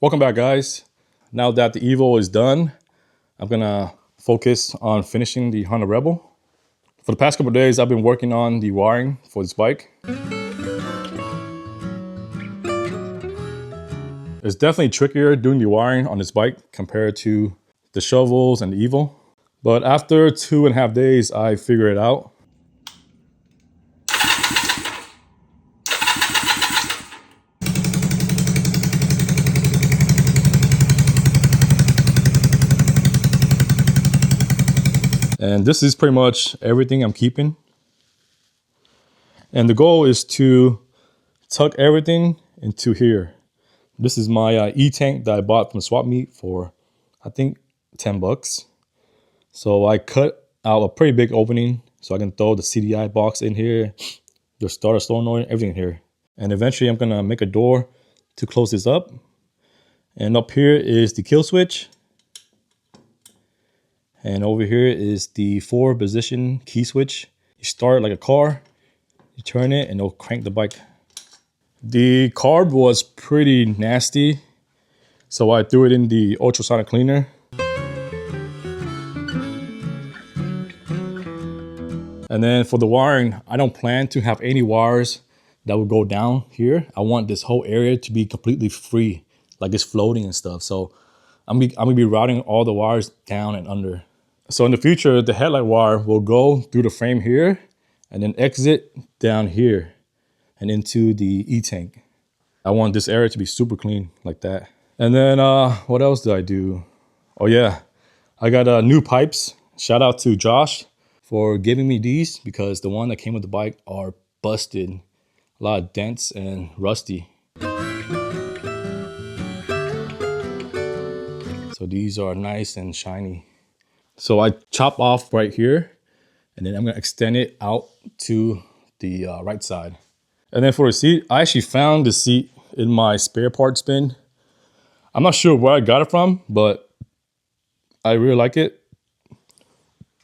Welcome back, guys. Now that the Evo is done, I'm gonna focus on finishing the Honda Rebel. For the past couple of days, I've been working on the wiring for this bike. It's definitely trickier doing the wiring on this bike compared to the shovels and the Evo. But after 2.5 days, I figured it out. And this is pretty much everything I'm keeping. And the goal is to tuck everything into here. This is my E-tank that I bought from swap meet for, I think, 10 bucks. So I cut out a pretty big opening so I can throw the CDI box in here, the starter solenoid, everything in here. And eventually I'm gonna make a door to close this up. And up here is the kill switch. And over here is the 4-position key switch. You start it like a car, you turn it and it'll crank the bike. The carb was pretty nasty, so I threw it in the ultrasonic cleaner. And then for the wiring, I don't plan to have any wires that will go down here. I want this whole area to be completely free, like it's floating and stuff. So I'm gonna be routing all the wires down and under. So in the future, the headlight wire will go through the frame here and then exit down here and into the E-tank. I want this area to be super clean like that. And then what else did I do? Oh yeah, I got new pipes. Shout out to Josh for giving me these because the one that came with the bike are busted. A lot of dents and rusty. So these are nice and shiny. So I chop off right here and then I'm gonna extend it out to the right side. And then for the seat, I actually found the seat in my spare parts bin. I'm not sure where I got it from, but I really like it.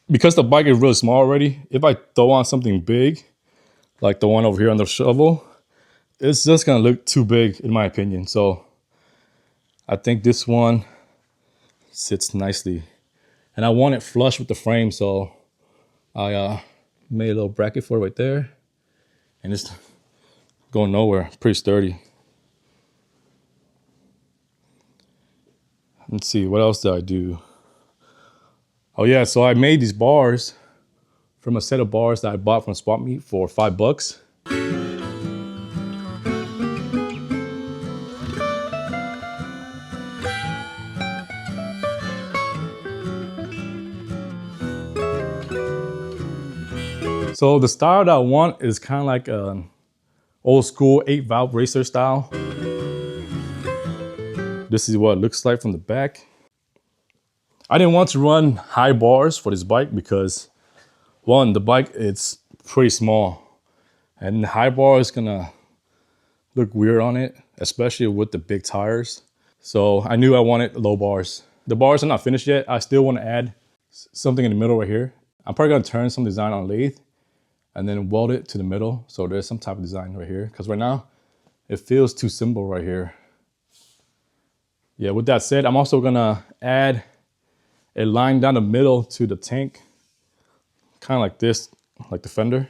Because the bike is really small already, if I throw on something big, like the one over here on the shovel, it's just gonna look too big in my opinion. So I think this one sits nicely. And I want it flush with the frame, so I made a little bracket for it right there. And it's going nowhere, pretty sturdy. Let's see, what else did I do? Oh yeah, so I made these bars from a set of bars that I bought from swap meet for 5 bucks. So the style that I want is kind of like an old school 8-valve racer style. This is what it looks like from the back. I didn't want to run high bars for this bike because, one, the bike it's pretty small, and the high bar is gonna look weird on it, especially with the big tires. So I knew I wanted low bars. The bars are not finished yet. I still want to add something in the middle right here. I'm probably gonna turn some design on lathe and then weld it to the middle. So there's some type of design right here. Because right now, it feels too simple right here. Yeah, with that said, I'm also gonna add a line down the middle to the tank. Kind of like this, like the fender.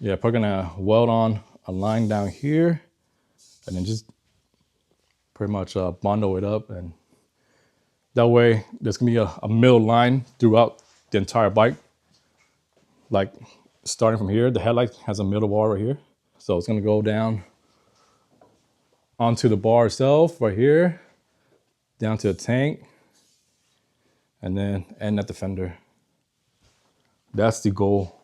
Yeah, probably gonna weld on a line down here and then just pretty much bundle it up. And that way, there's gonna be a middle line throughout the entire bike. Like starting from here, the headlight has a middle bar right here. So it's gonna go down onto the bar itself right here, down to the tank, and then end at the fender. That's the goal.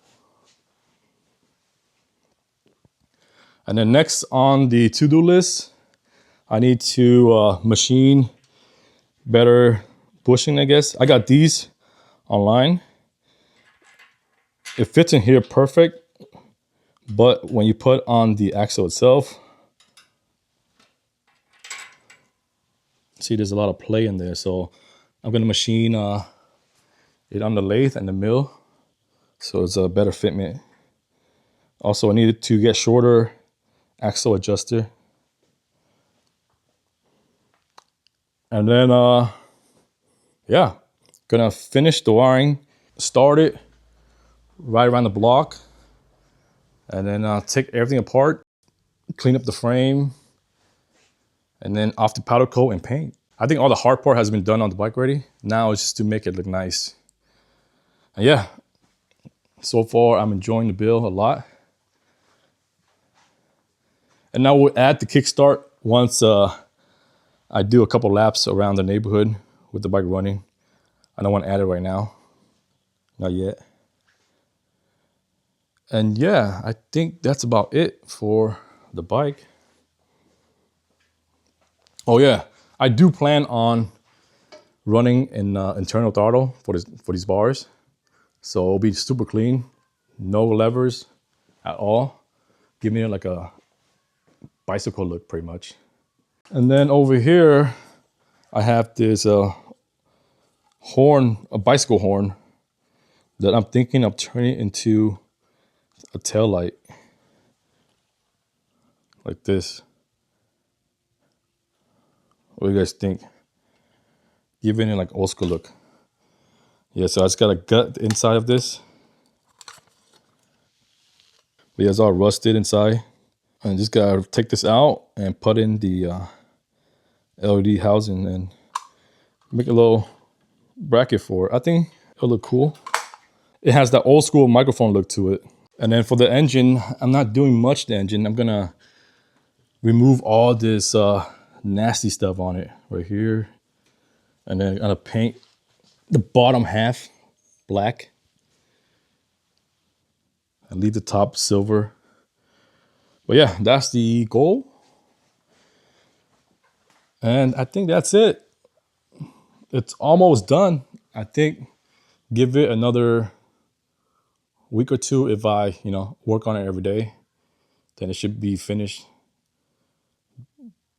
And then next on the to-do list, I need to machine better bushing, I guess. I got these online. It fits in here perfect, but when you put on the axle itself, see there's a lot of play in there. So I'm gonna machine it on the lathe and the mill, so it's a better fitment. Also, I needed to get shorter axle adjuster. And then, yeah, gonna finish the wiring, start it right around the block, and then take everything apart, clean up the frame, and then off the powder coat and paint. I think all the hard part has been done on the bike already. Now it's just to make it look nice. And yeah, so far I'm enjoying the build a lot. And now we'll add the kickstart once I do a couple laps around the neighborhood with the bike running. I don't want to add it right now. Not yet. And yeah, I think that's about it for the bike. Oh yeah, I do plan on running an internal throttle for these bars. So it'll be super clean, no levers at all. Give me like a bicycle look pretty much. And then over here, I have this horn, a bicycle horn that I'm thinking of turning into a tail light like this. What do you guys think? Giving it like old school look. Yeah, so I just got to gut the inside of this. But yeah, it's all rusted inside. And just gotta take this out and put in the LED housing and make a little bracket for it. I think it'll look cool. It has that old school microphone look to it. And then for the engine, I'm not doing much to the engine. I'm gonna remove all this nasty stuff on it right here. And then I'm gonna paint the bottom half black and leave the top silver. But yeah, that's the goal. And I think that's it. It's almost done. I think give it another week or two if I, work on it every day. Then it should be finished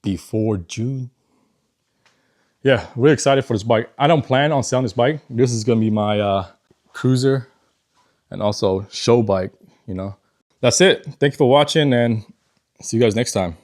before June. Yeah, really excited for this bike. I don't plan on selling this bike. This is gonna be my cruiser and also show bike, That's it. Thank you for watching and see you guys next time.